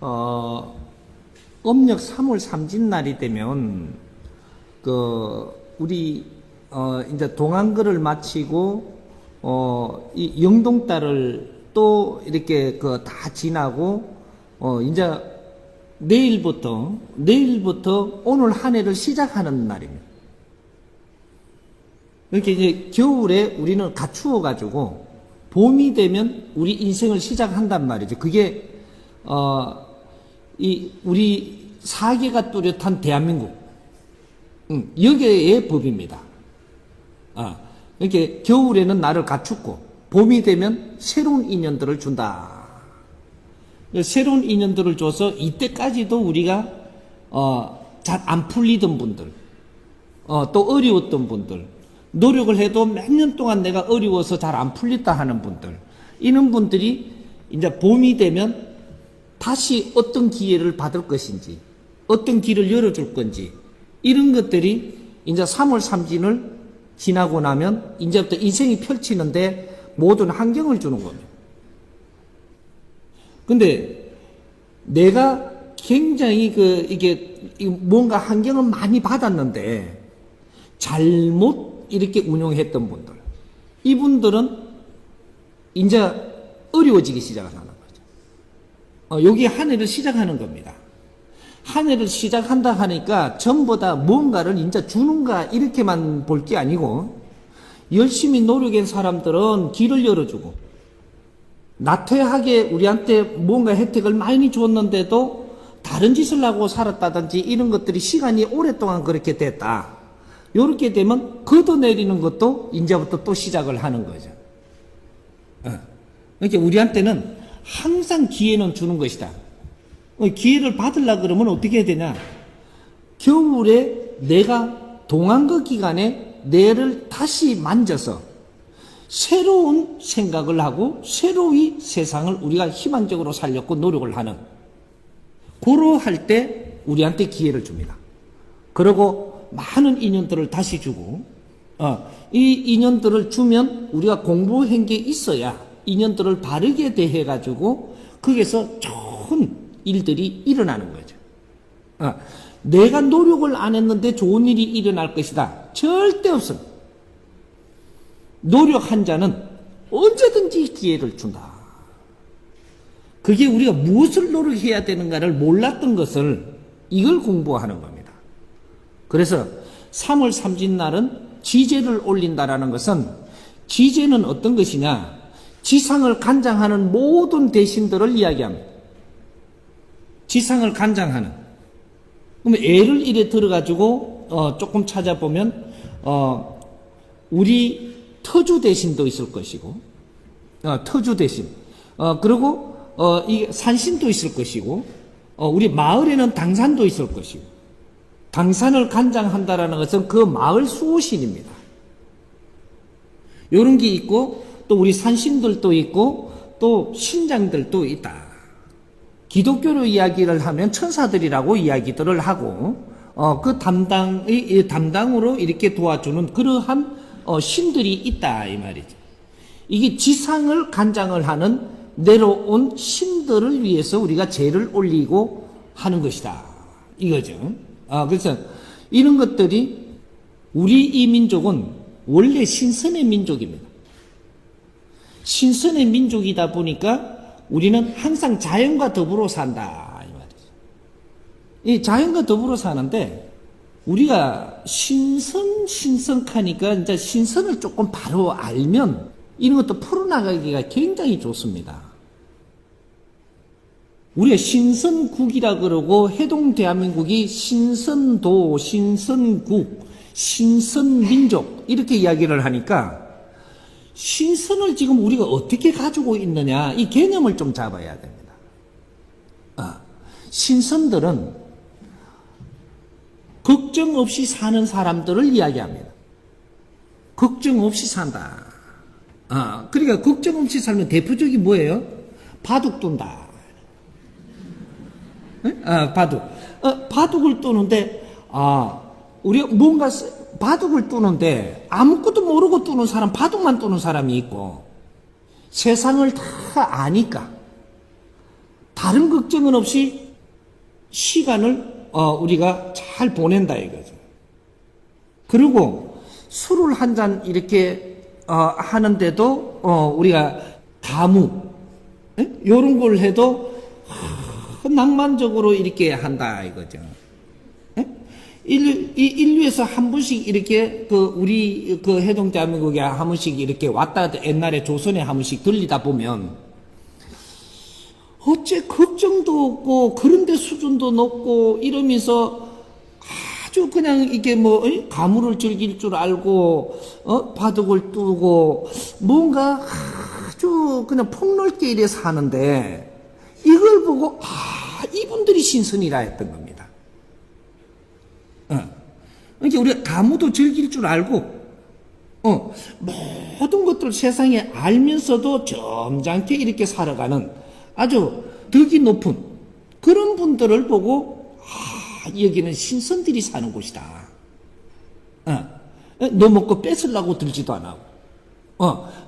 어, 음력 3월 삼진날이 되면, 우리, 이제 동안거를 마치고, 이 영동달을 또 이렇게 다 지나고, 이제 내일부터 오늘 한 해를 시작하는 날입니다. 이렇게 이제 겨울에 우리는 갖추어가지고, 봄이 되면 우리 인생을 시작한단 말이죠. 그게, 우리 사계가 뚜렷한 대한민국, 여기의 법입니다. 이렇게 겨울에는 나를 갖추고, 봄이 되면 새로운 인연들을 준다. 새로운 인연들을 줘서 이때까지도 우리가, 잘 안 풀리던 분들, 또 어려웠던 분들, 노력을 해도 몇 년 동안 내가 어려워서 잘 안 풀렸다 하는 분들, 이런 분들이 이제 봄이 되면 다시 어떤 기회를 받을 것인지, 어떤 길을 열어줄 건지, 이런 것들이 이제 3월 삼진을 지나고 나면 이제부터 인생이 펼치는데 모든 환경을 주는 겁니다. 근데 내가 굉장히 이게 뭔가 환경을 많이 받았는데 잘못 이렇게 운용했던 분들, 이분들은 이제 어려워지기 시작하는 거죠. 여기 한 해를 시작하는 겁니다. 한 해를 시작한다 하니까 전부 다 뭔가를 이제 주는가 이렇게만 볼 게 아니고, 열심히 노력한 사람들은 길을 열어주고, 나태하게 우리한테 뭔가 혜택을 많이 줬는데도 다른 짓을 하고 살았다든지 이런 것들이 시간이 오랫동안 그렇게 됐다. 이렇게 되면 걷어내리는 것도 이제부터 또 시작을 하는 거죠. 그러니까 우리한테는 항상 기회는 주는 것이다. 기회를 받으려고 그러면 어떻게 해야 되냐? 겨울에 내가 동안거 기간에 뇌를 다시 만져서 새로운 생각을 하고 새로이 세상을 우리가 희망적으로 살려고 노력을 하는, 그러할 때 우리한테 기회를 줍니다. 그리고 많은 인연들을 다시 주고, 이 인연들을 주면 우리가 공부한 게 있어야 인연들을 바르게 대해가지고 거기서 좋은 일들이 일어나는 거죠. 내가 노력을 안 했는데 좋은 일이 일어날 것이다. 절대 없습니다. 노력한 자는 언제든지 기회를 준다. 그게 우리가 무엇을 노력해야 되는가를 몰랐던 것을, 이걸 공부하는 겁니다. 그래서 3월 삼진날은 지제를 올린다라는 것은, 지제는 어떤 것이냐? 지상을 관장하는 모든 대신들을 이야기합니다. 지상을 관장하는. 그러면 예를 이래 들어가지고 조금 찾아보면 우리 터주 대신도 있을 것이고, 터주 대신, 그리고 이 산신도 있을 것이고, 우리 마을에는 당산도 있을 것이고, 당산을 관장한다라는 것은 그 마을 수호신입니다. 이런 게 있고, 또 우리 산신들도 있고, 또 신장들도 있다. 기독교로 이야기를 하면 천사들이라고 이야기들을 하고, 그 담당으로 이렇게 도와주는 그러한 신들이 있다, 이 말이죠. 이게 지상을 관장을 하는 내려온 신들을 위해서 우리가 제를 올리고 하는 것이다, 이거죠. 그래서 이런 것들이, 우리 이 민족은 원래 신선의 민족입니다. 신선의 민족이다 보니까 우리는 항상 자연과 더불어 산다, 이 말이죠. 이 자연과 더불어 사는데, 우리가 신성하니까 이제 신선을 조금 바로 알면 이런 것도 풀어나가기가 굉장히 좋습니다. 우리가 신선국이라 그러고, 해동 대한민국이 신선도, 신선국, 신선민족 이렇게 이야기를 하니까, 신선을 지금 우리가 어떻게 가지고 있느냐, 이 개념을 좀 잡아야 됩니다. 신선들은 걱정 없이 사는 사람들을 이야기합니다. 걱정 없이 산다. 그러니까 걱정 없이 살면 대표적인 뭐예요? 바둑 둔다. 바둑. 바둑을 두는데, 우리가 뭔가 바둑을 두는데 아무것도 모르고 두는 사람, 바둑만 두는 사람이 있고, 세상을 다 아니까 다른 거 걱정은 없이 시간을 우리가 잘 보낸다 이거죠. 그리고 술을 한 잔 이렇게 하는데도 우리가 가무 이런 걸 해도 낭만적으로 이렇게 한다 이거죠. 인류에서 한 번씩 이렇게 우리 해동대한민국에 한 번씩 이렇게 왔다 갔다 옛날에 조선에 한 번씩 들리다 보면 어째 걱정도 없고 그런데 수준도 높고 이러면서 아주 그냥 이게 가물을 즐길 줄 알고 바둑을 두고 뭔가 아주 그냥 폭넓게 이래 사는데 이걸 보고 이분들이 신선이라 했던 겁니다. 그러니까 우리가 가무도 즐길 줄 알고 모든 것들 세상에 알면서도 점잖게 이렇게 살아가는 아주 덕이 높은 그런 분들을 보고 여기는 신선들이 사는 곳이다. 너무 뺏으려고 들지도 안 하고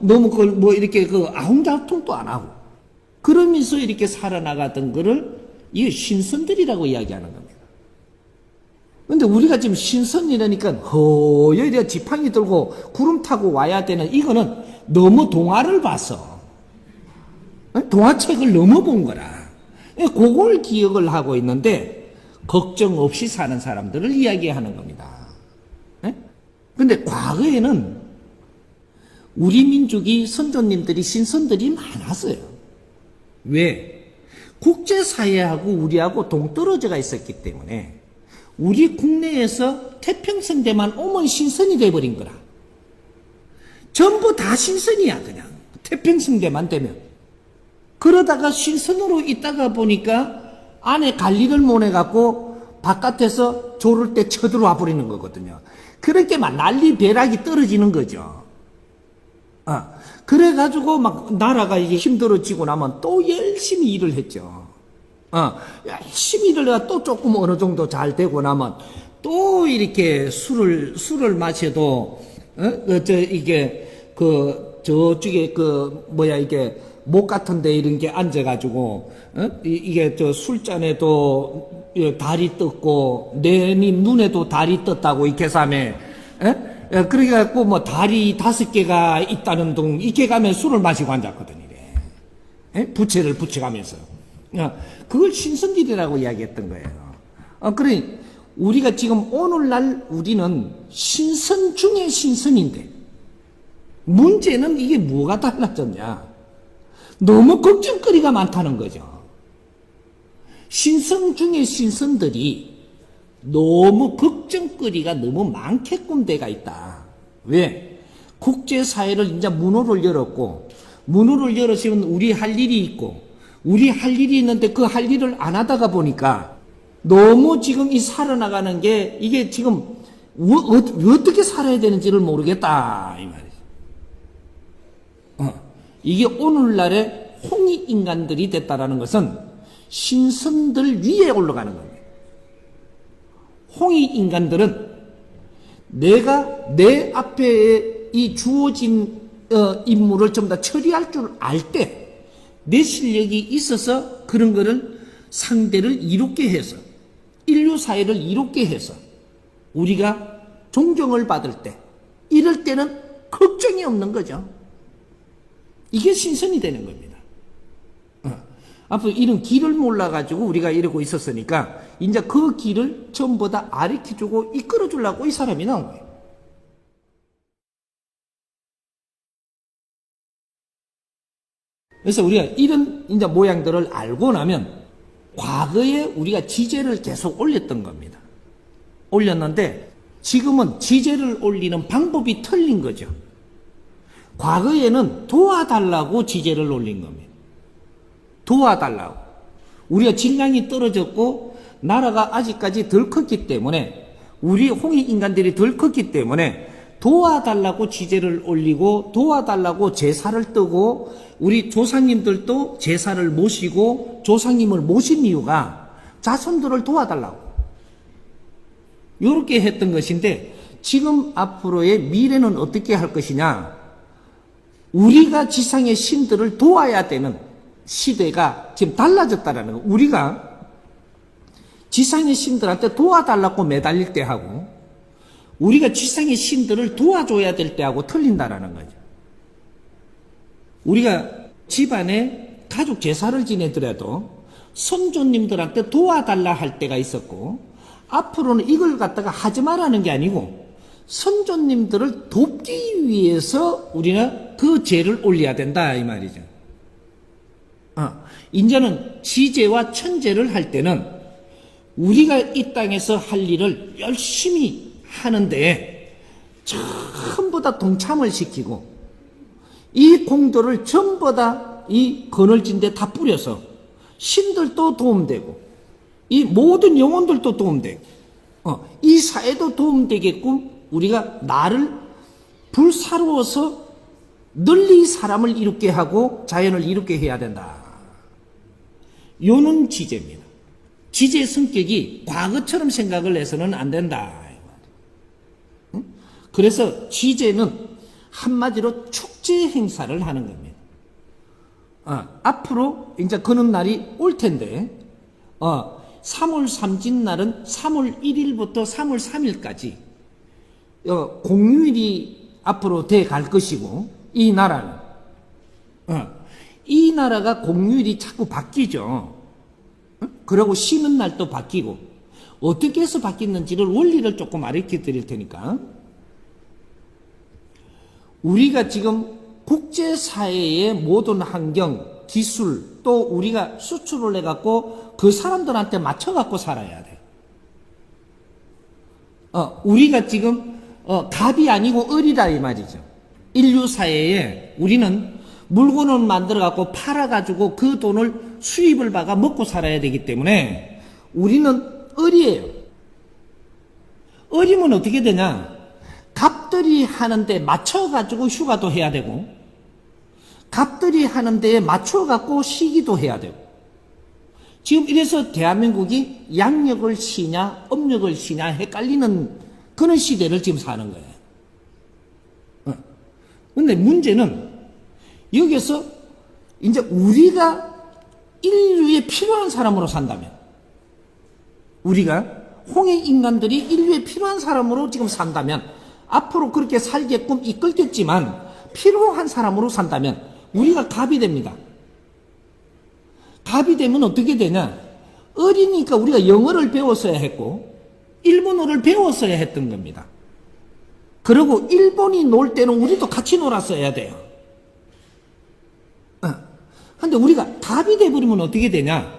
너무 그걸 이렇게 아웅다통도 안 하고 그러면서 이렇게 살아나가던 거를 이 신선들이라고 이야기하는 겁니다. 근데 우리가 지금 신선이라니까 허여이래 지팡이 들고 구름 타고 와야 되는 이거는 너무 동화를 봐서 동화책을 너무 본 거라. 그걸 기억을 하고 있는데 걱정 없이 사는 사람들을 이야기하는 겁니다. 근데 과거에는 우리 민족이 선조님들이 신선들이 많았어요. 왜? 국제사회하고 우리하고 동떨어져가 있었기 때문에 우리 국내에서 태평성대만 오면 신선이 돼버린 거라. 전부 다 신선이야 그냥 태평성대만 되면. 그러다가 신선으로 있다가 보니까 안에 관리를 못 해갖고 바깥에서 조를 때 쳐들어와 버리는 거거든요. 그렇게 막 난리 벼락이 떨어지는 거죠. 그래가지고 막 나라가 이게 힘들어지고 나면 또 열심히 일을 했죠. 열심히 일을 해가 또 조금 어느 정도 잘 되고 나면 또 이렇게 술을 마셔도, 저쪽에 이게 목 같은데 이런 게 앉아가지고, 이게 술잔에도 달이 떴고, 내님 눈에도 달이 떴다고, 이 계산에, 그래갖고 달이 5개가 있다는 둥, 이렇게 가면 술을 마시고 앉았거든, 이래. 부채를 붙여가면서. 그걸 신선질이라고 이야기했던 거예요. 그러니, 우리가 지금 오늘날 우리는 신선 중에 신선인데, 문제는 이게 뭐가 달라졌냐? 너무 걱정거리가 많다는 거죠. 신선 중에 신선들이 너무 걱정거리가 너무 많게끔 돼가 있다. 왜? 국제사회를 이제 문호를 열었고, 문호를 열었으면 우리 할 일이 있고, 우리 할 일이 있는데 그 할 일을 안 하다가 보니까 너무 지금 이 살아나가는 게 이게 지금 어떻게 살아야 되는지를 모르겠다. 이 말이죠. 이게 오늘날의 홍익인간들이 됐다라는 것은 신선들 위에 올라가는 겁니다. 홍익인간들은 내가 내 앞에 이 주어진 임무를 전부 다 처리할 줄 알 때 내 실력이 있어서 그런 거를 상대를 이롭게 해서 인류 사회를 이롭게 해서 우리가 존경을 받을 때 이럴 때는 걱정이 없는 거죠. 이게 신선이 되는 겁니다. 앞으로 이런 길을 몰라가지고 우리가 이러고 있었으니까 이제 그 길을 전부 다 가르쳐주고 이끌어주려고 이 사람이 나온 거예요. 그래서 우리가 이런 이제 모양들을 알고 나면 과거에 우리가 지제를 계속 올렸던 겁니다. 올렸는데 지금은 지제를 올리는 방법이 틀린 거죠. 과거에는 도와달라고 지제를 올린 겁니다. 도와달라고. 우리가 질량이 떨어졌고 나라가 아직까지 덜 컸기 때문에 우리 홍익인간들이 덜 컸기 때문에 도와달라고 지제를 올리고 도와달라고 제사를 뜨고 우리 조상님들도 제사를 모시고 조상님을 모신 이유가 자손들을 도와달라고 이렇게 했던 것인데 지금 앞으로의 미래는 어떻게 할 것이냐 우리가 지상의 신들을 도와야 되는 시대가 지금 달라졌다라는 거. 우리가 지상의 신들한테 도와달라고 매달릴 때 하고 우리가 지상의 신들을 도와줘야 될 때하고 틀린다라는 거죠. 우리가 집안에 가족 제사를 지내더라도 선조님들한테 도와달라 할 때가 있었고 앞으로는 이걸 갖다가 하지 말라는 게 아니고 선조님들을 돕기 위해서 우리는 그 제를 올려야 된다 이 말이죠. 이제는 지제와 천제를 할 때는 우리가 이 땅에서 할 일을 열심히 하는데 전부 다 동참을 시키고 이 공도를 전부 다 이 그늘진 데 다 뿌려서 신들도 도움되고 이 모든 영혼들도 도움되고 이 사회도 도움되게끔 우리가 나를 불사르워서 널리 사람을 이롭게 하고 자연을 이롭게 해야 된다. 요는 지제입니다. 지제의 성격이 과거처럼 생각을 해서는 안 된다. 그래서 지제는 한마디로 축제 행사를 하는 겁니다. 앞으로 이제 그런 날이 올 텐데 3월 삼진날은 3월 1일부터 3월 3일까지 공휴일이 앞으로 돼 갈 것이고 이 나라는 이 나라가 공휴일이 자꾸 바뀌죠. 그리고 쉬는 날도 바뀌고 어떻게 해서 바뀌는지를 원리를 조금 알려 드릴 테니까 우리가 지금 국제사회의 모든 환경, 기술 또 우리가 수출을 해갖고 그 사람들한테 맞춰갖고 살아야 돼요. 우리가 지금 갑이 아니고 을이다 이 말이죠. 인류사회에 우리는 물건을 만들어갖고 팔아가지고 그 돈을 수입을 받아 먹고 살아야 되기 때문에 우리는 을이에요. 을이면 어떻게 되냐? 갑들이 하는데 맞춰가지고 휴가도 해야 되고 갑들이 하는데 맞춰갖고 쉬기도 해야 되고 지금 이래서 대한민국이 양력을 쉬냐 음력을 쉬냐 헷갈리는 그런 시대를 지금 사는 거예요. 근데 문제는 여기서 이제 우리가 인류에 필요한 사람으로 산다면 우리가 홍해 인간들이 인류에 필요한 사람으로 지금 산다면 앞으로 그렇게 살게끔 이끌겠지만 필요한 사람으로 산다면 우리가 갑이 됩니다. 갑이 되면 어떻게 되냐? 어리니까 우리가 영어를 배웠어야 했고 일본어를 배웠어야 했던 겁니다. 그리고 일본이 놀 때는 우리도 같이 놀았어야 돼요. 근데 우리가 갑이 돼버리면 어떻게 되냐?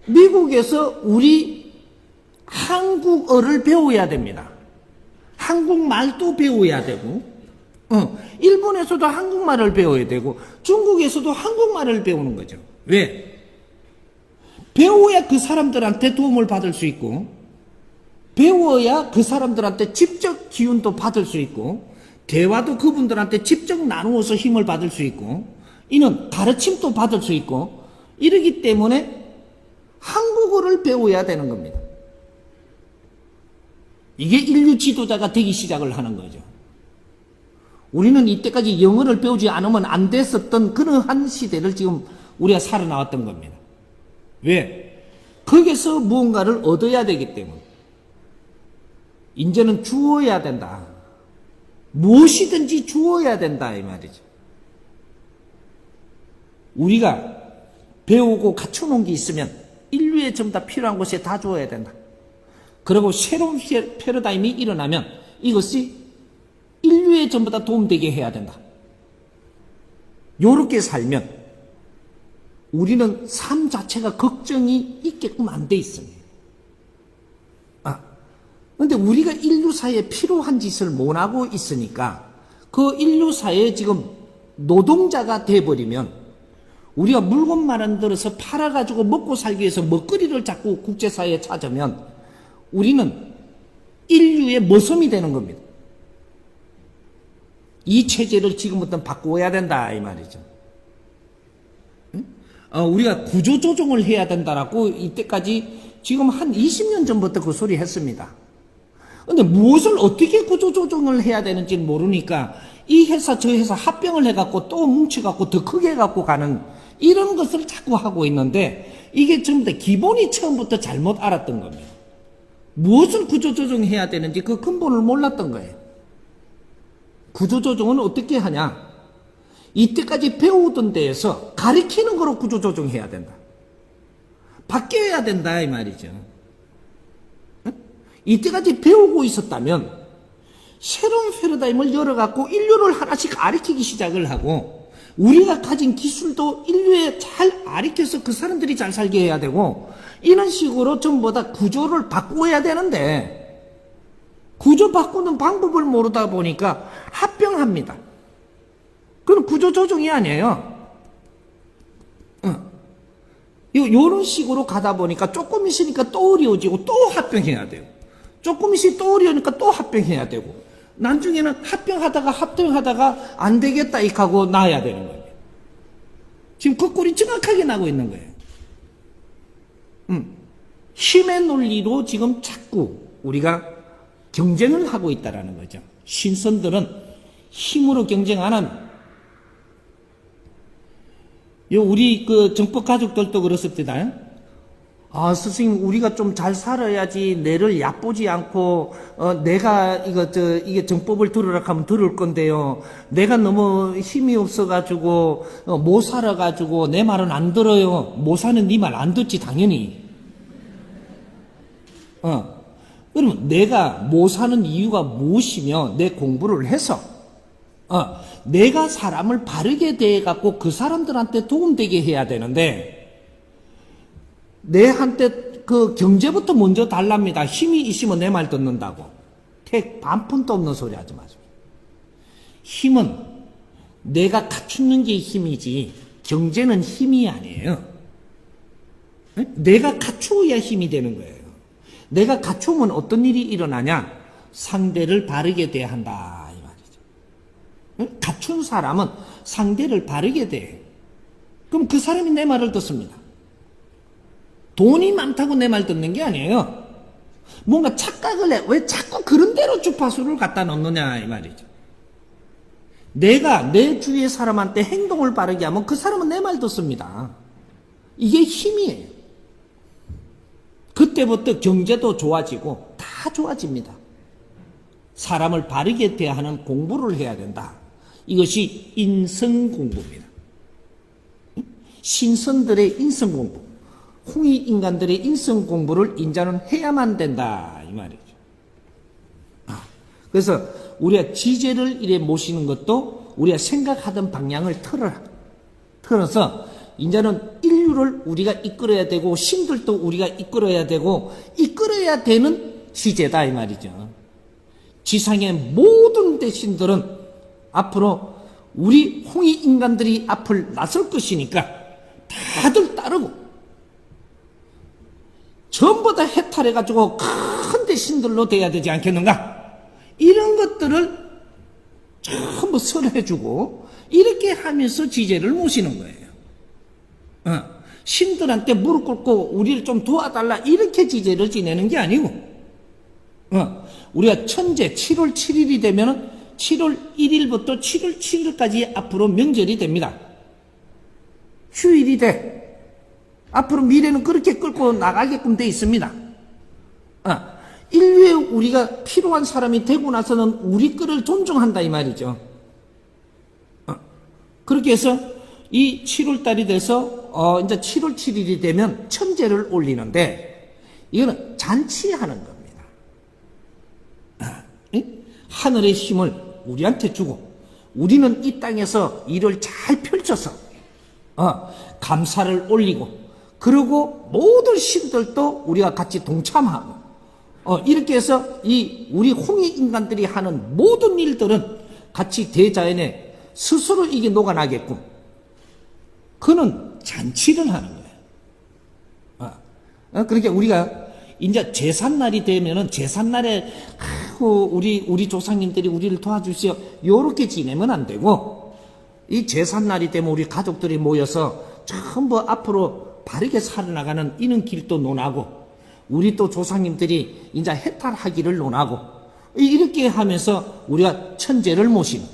미국에서 우리 한국어를 배워야 됩니다. 한국말도 배워야 되고 일본에서도 한국말을 배워야 되고 중국에서도 한국말을 배우는 거죠. 왜? 배워야 그 사람들한테 도움을 받을 수 있고 배워야 그 사람들한테 직접 기운도 받을 수 있고 대화도 그분들한테 직접 나누어서 힘을 받을 수 있고 이는 가르침도 받을 수 있고 이러기 때문에 한국어를 배워야 되는 겁니다. 이게 인류 지도자가 되기 시작을 하는 거죠. 우리는 이때까지 영어를 배우지 않으면 안 됐었던 그러한 시대를 지금 우리가 살아나왔던 겁니다. 왜? 거기서 무언가를 얻어야 되기 때문에. 이제는 주어야 된다. 무엇이든지 주어야 된다 이 말이죠. 우리가 배우고 갖춰놓은 게 있으면 인류에 전부 다 필요한 곳에 다 주어야 된다. 그리고 새로운 패러다임이 일어나면 이것이 인류에 전부 다 도움되게 해야 된다. 요렇게 살면 우리는 삶 자체가 걱정이 있게끔 안 돼 있습니다. 그런데 우리가 인류사회에 필요한 짓을 못 하고 있으니까 그 인류사회에 지금 노동자가 돼버리면 우리가 물건만 만들어서 팔아가지고 먹고 살기 위해서 먹거리를 자꾸 국제사회에 찾으면 우리는 인류의 머슴이 되는 겁니다. 이 체제를 지금부터 바꾸어야 된다 이 말이죠. 우리가 구조조정을 해야 된다라고 이때까지 지금 한 20년 전부터 그 소리 했습니다. 근데 무엇을 어떻게 구조조정을 해야 되는지 모르니까 이 회사 저 회사 합병을 해갖고 또 뭉쳐갖고 더 크게 해갖고 가는 이런 것을 자꾸 하고 있는데 이게 전부 다 기본이 처음부터 잘못 알았던 겁니다. 무엇을 구조조정해야 되는지 그 근본을 몰랐던 거예요. 구조조정은 어떻게 하냐? 이때까지 배우던 데에서 가리키는 거로 구조조정해야 된다. 바뀌어야 된다 이 말이죠. 이때까지 배우고 있었다면 새로운 패러다임을 열어갖고 인류를 하나씩 가리키기 시작을 하고 우리가 가진 기술도 인류에 잘 가리켜서 그 사람들이 잘 살게 해야 되고 이런 식으로 전부 다 구조를 바꾸어야 되는데 구조 바꾸는 방법을 모르다 보니까 합병합니다. 그건 구조 조정이 아니에요. 요런 식으로 가다 보니까 조금 있으니까 또 어려워지고 또 합병해야 돼요. 조금 있으니까 또 어려우니까 또 합병해야 되고 나중에는 합병하다가 안 되겠다 이하고 놔야 되는 거예요. 지금 그 꼴이 정확하게 나고 있는 거예요. 힘의 논리로 지금 자꾸 우리가 경쟁을 하고 있다라는 거죠. 신선들은 힘으로 경쟁 안 합니다. 우리 그 정법 가족들도 그렇습니다. 아, 스승님, 우리가 좀 잘 살아야지 내를 얕보지 않고, 내가 이게 정법을 들으라 하면 들을 건데요. 내가 너무 힘이 없어가지고, 못 살아가지고, 내 말은 안 들어요. 못 사는 네 말 안 듣지, 당연히. 그러면 내가 못 사는 이유가 무엇이며, 내 공부를 해서, 내가 사람을 바르게 대해갖고 그 사람들한테 도움되게 해야 되는데, 내한테 그 경제부터 먼저 달랍니다. 힘이 있으면 내 말 듣는다고. 반푼도 없는 소리 하지 마세요. 힘은 내가 갖추는 게 힘이지 경제는 힘이 아니에요. 내가 갖추어야 힘이 되는 거예요. 내가 갖추면 어떤 일이 일어나냐? 상대를 바르게 대한다 이 말이죠. 갖춘 사람은 상대를 바르게 대해. 그럼 그 사람이 내 말을 듣습니다. 돈이 많다고 내 말 듣는 게 아니에요. 뭔가 착각을 해. 왜 자꾸 그런 대로 주파수를 갖다 놓느냐 이 말이죠. 내가 내 주위의 사람한테 행동을 바르게 하면 그 사람은 내 말 듣습니다. 이게 힘이에요. 그때부터 경제도 좋아지고 다 좋아집니다. 사람을 바르게 대하는 공부를 해야 된다. 이것이 인성공부입니다. 신선들의 인성공부. 홍익 인간들의 인성 공부를 인자는 해야만 된다 이 말이죠. 그래서 우리가 지제를 이래 모시는 것도 우리가 생각하던 방향을 틀어서 인자는 인류를 우리가 이끌어야 되고 신들도 우리가 이끌어야 되고 이끌어야 되는 지제다 이 말이죠. 지상의 모든 대신들은 앞으로 우리 홍익 인간들이 앞을 나설 것이니까 다들 따르고 전부 다 해탈해가지고 큰 대신들로 돼야 되지 않겠는가? 이런 것들을 전부 설해주고 이렇게 하면서 지제를 모시는 거예요. 신들한테 무릎 꿇고 우리를 좀 도와달라 이렇게 지제를 지내는 게 아니고 우리가 천재 7월 7일이 되면 7월 1일부터 7월 7일까지 앞으로 명절이 됩니다. 휴일이 돼. 앞으로 미래는 그렇게 끌고 나가게끔 돼 있습니다. 인류에 우리가 필요한 사람이 되고 나서는 우리 거를 존중한다 이 말이죠. 그렇게 해서 이 7월달이 돼서 이제 7월 7일이 되면 천재를 올리는데 이거는 잔치하는 겁니다. 하늘의 힘을 우리한테 주고 우리는 이 땅에서 일을 잘 펼쳐서 감사를 올리고 그리고 모든 신들도 우리가 같이 동참하고 이렇게 해서 이 우리 홍익 인간들이 하는 모든 일들은 같이 대자연에 스스로 이게 녹아나게끔 그는 잔치를 하는 거예요. 그러니까 우리가 이제 제삿날이 되면은 제삿날에 우리 조상님들이 우리를 도와주시오 요렇게 지내면 안 되고 이 제삿날이 되면 우리 가족들이 모여서 전부 앞으로 바르게 살아나가는 이런 길도 논하고 우리 또 조상님들이 이제 해탈하기를 논하고 이렇게 하면서 우리가 천재를 모시는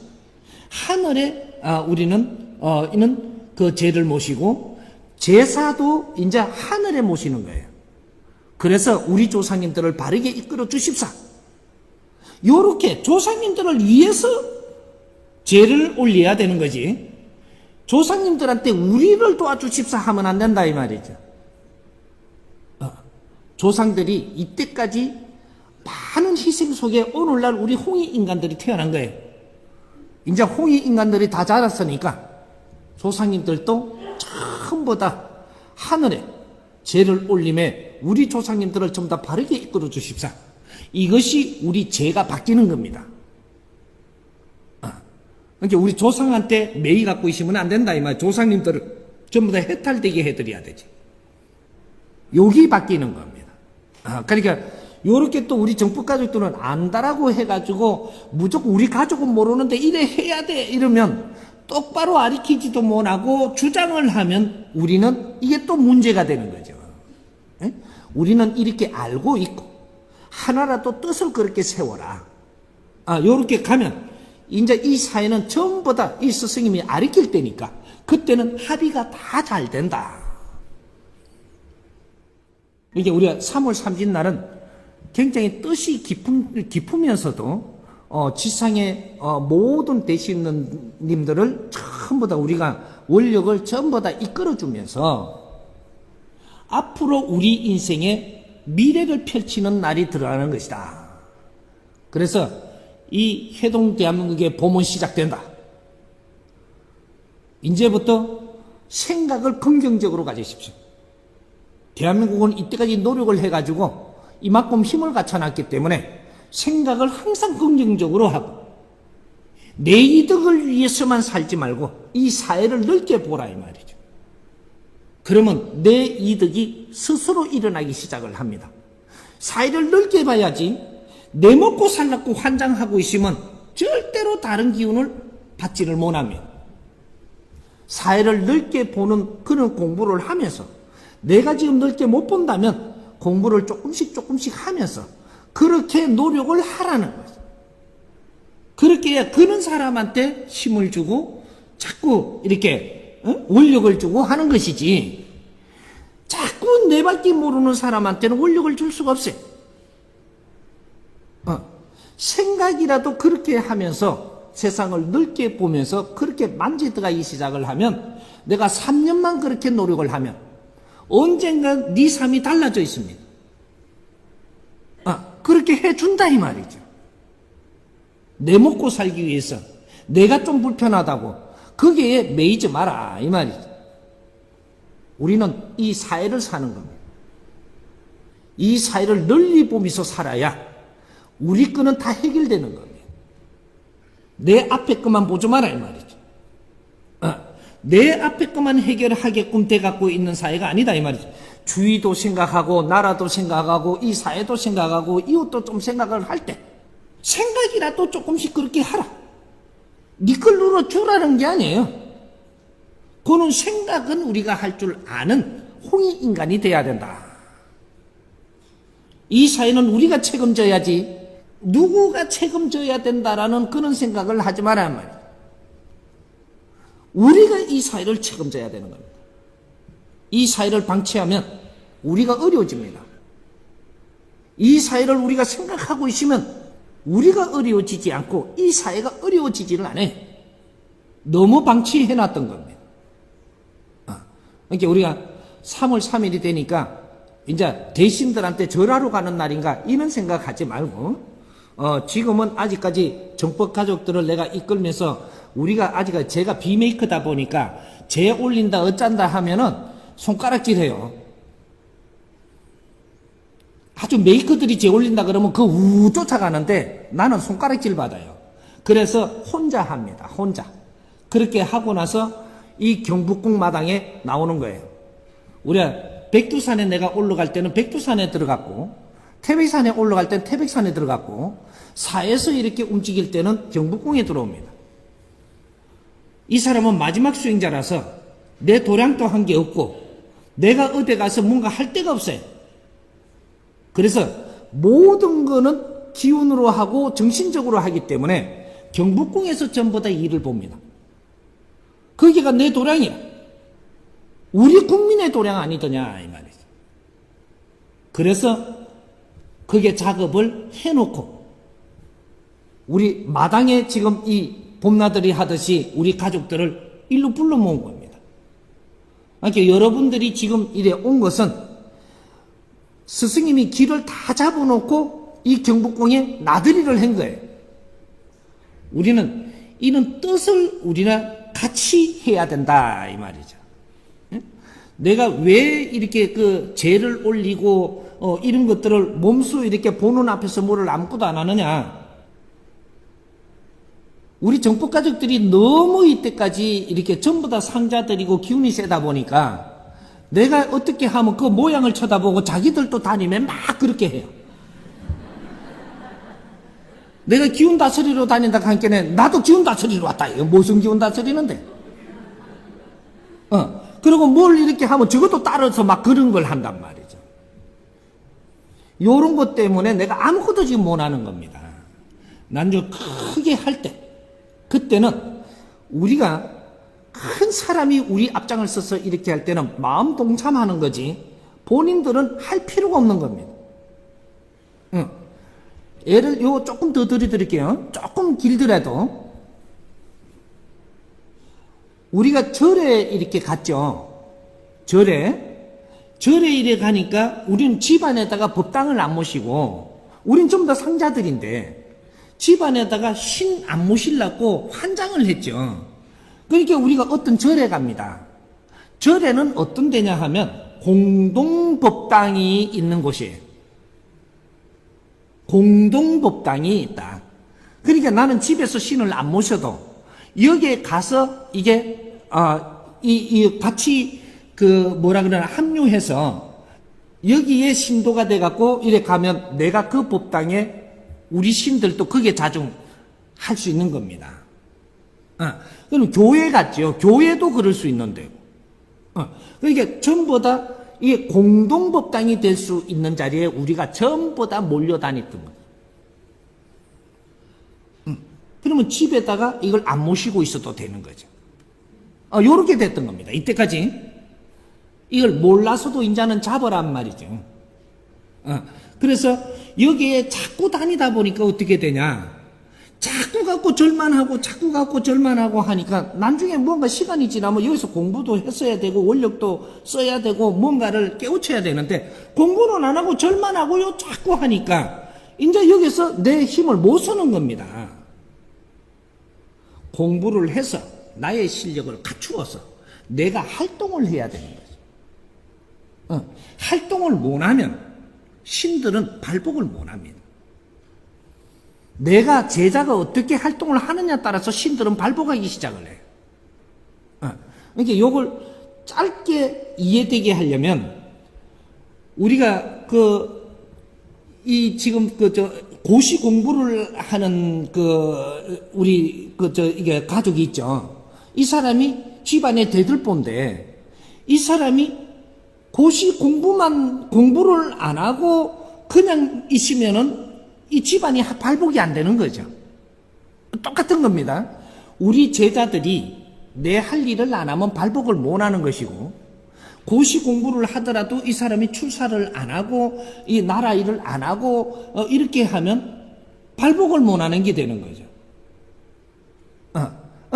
하늘에 우리는 이는 그 제를 모시고 제사도 이제 하늘에 모시는 거예요. 그래서 우리 조상님들을 바르게 이끌어 주십사. 요렇게 조상님들을 위해서 제를 올려야 되는 거지. 조상님들한테 우리를 도와주십사 하면 안 된다 이 말이죠. 조상들이 이때까지 많은 희생 속에 오늘날 우리 홍익 인간들이 태어난 거예요. 이제 홍익 인간들이 다 자랐으니까 조상님들도 전부 다 하늘에 제를 올림에 우리 조상님들을 전부 다 바르게 이끌어 주십사. 이것이 우리 죄가 바뀌는 겁니다. 그러니까 우리 조상한테 매이 갖고 있으면 안 된다 이 말. 조상님들을 전부 다 해탈되게 해드려야 되지. 욕이 바뀌는 겁니다. 그러니까 요렇게 또 우리 정부 가족들은 안다라고 해가지고 무조건 우리 가족은 모르는데 이래 해야 돼 이러면 똑바로 가르치지도 못하고 주장을 하면 우리는 이게 또 문제가 되는 거죠. 에? 우리는 이렇게 알고 있고 하나라도 뜻을 그렇게 세워라. 요렇게 가면 이제 이 사회는 전부 다 이 스승님이 가르칠 때니까 그때는 합의가 다 잘 된다. 이게 우리가 3월 3일 날은 굉장히 뜻이 깊으면서도 지상의 모든 대신님들을 전부 다 우리가 원력을 전부 다 이끌어주면서 앞으로 우리 인생의 미래를 펼치는 날이 들어가는 것이다. 그래서 이 해동 대한민국의 봄은 시작된다. 이제부터 생각을 긍정적으로 가지십시오. 대한민국은 이때까지 노력을 해가지고 이만큼 힘을 갖춰놨기 때문에 생각을 항상 긍정적으로 하고 내 이득을 위해서만 살지 말고 이 사회를 넓게 보라 이 말이죠. 그러면 내 이득이 스스로 일어나기 시작을 합니다. 사회를 넓게 봐야지 내 먹고 살라고 환장하고 있으면 절대로 다른 기운을 받지를 못합니다. 사회를 넓게 보는 그런 공부를 하면서 내가 지금 넓게 못 본다면 공부를 조금씩 하면서 그렇게 노력을 하라는 거죠. 그렇게 해야 그런 사람한테 힘을 주고 자꾸 이렇게 원력을 주고 하는 것이지 자꾸 내 밖에 모르는 사람한테는 원력을 줄 수가 없어요. 생각이라도 그렇게 하면서 세상을 넓게 보면서 그렇게 만지들어가기 시작을 하면 내가 3년만 그렇게 노력을 하면 언젠가 네 삶이 달라져 있습니다. 그렇게 해준다 이 말이죠. 내 먹고 살기 위해서 내가 좀 불편하다고 거기에 매이지 마라 이 말이죠. 우리는 이 사회를 사는 겁니다. 이 사회를 널리 보면서 살아야 우리 거는 다 해결되는 겁니다. 내 앞에 것만 보지 마라 이 말이죠. 내 앞에 것만 해결하게끔 돼갖고 있는 사회가 아니다 이 말이죠. 주위도 생각하고 나라도 생각하고 이 사회도 생각하고 이웃도 좀 생각을 할 때 생각이라도 조금씩 그렇게 하라. 네 걸 눌러주라는 게 아니에요. 그는 생각은 우리가 할 줄 아는 홍익 인간이 돼야 된다. 이 사회는 우리가 책임져야지 누구가 책임져야 된다라는 그런 생각을 하지 말란 말이에요. 우리가 이 사회를 책임져야 되는 겁니다. 이 사회를 방치하면 우리가 어려워집니다. 이 사회를 우리가 생각하고 있으면 우리가 어려워지지 않고 이 사회가 어려워지지를 않아요. 너무 방치해놨던 겁니다. 그러니까 우리가 3월 3일이 되니까 이제 대신들한테 절하러 가는 날인가 이런 생각하지 말고 지금은 아직까지 정법 가족들을 내가 이끌면서 우리가 아직 제가 비메이커다 보니까 제 올린다 어쩐다 하면은 손가락질해요. 아주 메이커들이 제 올린다 그러면 그 우 쫓아가는데 나는 손가락질 받아요. 그래서 혼자 합니다. 혼자. 그렇게 하고 나서 이 경북궁 마당에 나오는 거예요. 우리가 백두산에 내가 올라갈 때는 백두산에 들어갔고 태백산에 올라갈 때는 태백산에 들어갔고 사에서 이렇게 움직일 때는 경북궁에 들어옵니다. 이 사람은 마지막 수행자라서 내 도량도 한 게 없고 내가 어디 가서 뭔가 할 데가 없어요. 그래서 모든 거는 기운으로 하고 정신적으로 하기 때문에 경복궁에서 전부 다 일을 봅니다. 거기가 내 도량이야. 우리 국민의 도량 아니더냐 이 말이죠. 그래서 그게 작업을 해놓고 우리 마당에 지금 이 봄나들이 하듯이 우리 가족들을 일로 불러 모은 겁니다. 그러니까 여러분들이 지금 이래 온 것은 스승님이 길을 다 잡아놓고 이 경복궁에 나들이를 한 거예요. 우리는 이런 뜻을 우리는 같이 해야 된다 이 말이죠. 내가 왜 이렇게 그 죄를 올리고 이런 것들을 몸소 이렇게 보는 앞에서 뭐를 아무것도 안 하느냐. 우리 정법 가족들이 너무 이때까지 이렇게 전부 다 상자들이고 기운이 세다 보니까 내가 어떻게 하면 그 모양을 쳐다보고 자기들도 다니면 막 그렇게 해요. 내가 기운 다스리러 다닌다 하니까 나도 기운 다스리러 왔다. 이거 무슨 기운 다스리는데? 그리고 뭘 이렇게 하면 저것도 따라서 막 그런 걸 한단 말이죠. 요런 것 때문에 내가 아무것도 지금 못 하는 겁니다. 난 좀 크게 할 때, 그때는 우리가 큰 사람이 우리 앞장을 서서 이렇게 할 때는 마음 동참하는 거지 본인들은 할 필요가 없는 겁니다. 예를 요 조금 더 드릴게요. 조금 길더라도 우리가 절에 이렇게 갔죠. 절에 이래 가니까 우리는 집안에다가 법당을 안 모시고 우린 전부 다 상자들인데 집안에다가 신 안 모시려고 환장을 했죠. 그러니까 우리가 어떤 절에 갑니다. 절에는 어떤 데냐 하면 공동법당이 있는 곳이에요. 공동법당이 있다. 그러니까 나는 집에서 신을 안 모셔도 여기에 가서 이게 같이 합류해서 여기에 신도가 돼갖고 이래 가면 내가 그 법당에 우리 신들도 그게 자중할 수 있는 겁니다. 그럼 교회 같죠. 교회도 그럴 수 있는데. 그러니까 전부 다 이게 공동법당이 될 수 있는 자리에 우리가 전부 다 몰려다녔던 거예요. 그러면 집에다가 이걸 안 모시고 있어도 되는 거죠. 요렇게 됐던 겁니다. 이때까지. 이걸 몰라서도 인자는 잡으란 말이죠. 그래서 여기에 자꾸 다니다 보니까 어떻게 되냐. 자꾸 갖고 절만 하고 하니까 나중에 뭔가 시간이 지나면 여기서 공부도 했어야 되고 원력도 써야 되고 뭔가를 깨우쳐야 되는데 공부는 안 하고 절만 하고요 자꾸 하니까 이제 여기서 내 힘을 못 쓰는 겁니다. 공부를 해서 나의 실력을 갖추어서 내가 활동을 해야 되는 거죠. 활동을 못하면 신들은 발복을 못합니다. 내가 제자가 어떻게 활동을 하느냐에 따라서 신들은 발복하기 시작을 해요. 그러니까 이걸 짧게 이해되게 하려면 우리가 지금 고시 공부를 하는 우리 이게 가족이 있죠. 이 사람이 집안의 대들보인데 이 사람이 고시 공부를 안 하고 그냥 있으면은 이 집안이 발복이 안 되는 거죠. 똑같은 겁니다. 우리 제자들이 내 할 일을 안 하면 발복을 못 하는 것이고 고시 공부를 하더라도 이 사람이 출사를 안 하고 이 나라 일을 안 하고 이렇게 하면 발복을 못 하는 게 되는 거죠.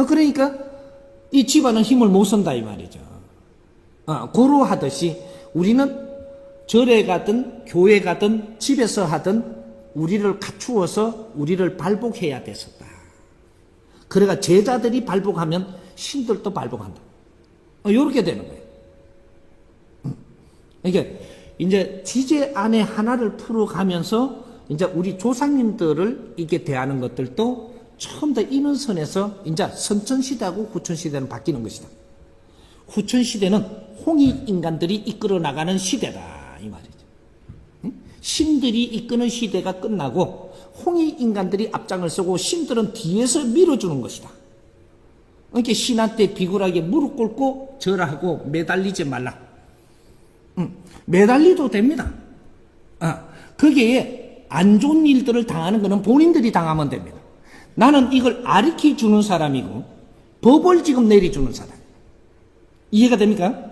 그러니까 이 집안은 힘을 못 쓴다 이 말이죠. 고로 하듯이 우리는 절에 가든 교회 가든 집에서 하든 우리를 갖추어서 우리를 발복해야 됐었다. 그래가 제자들이 발복하면 신들도 발복한다. 이렇게 되는 거예요. 그러니까 이제 지제 안에 하나를 풀어가면서 이제 우리 조상님들을 이렇게 대하는 것들도 처음 더 이런 선에서 이제 선천시대하고 후천시대는 바뀌는 것이다. 후천시대는 홍익 인간들이 이끌어 나가는 시대다 이 말이죠. 신들이 이끄는 시대가 끝나고 홍익 인간들이 앞장을 서고 신들은 뒤에서 밀어주는 것이다. 그러니까 신한테 비굴하게 무릎 꿇고 절하고 매달리지 말라. 매달리도 됩니다. 거기에 안 좋은 일들을 당하는 것은 본인들이 당하면 됩니다. 나는 이걸 가르쳐 주는 사람이고 법을 지금 내려주는 사람. 이해가 됩니까?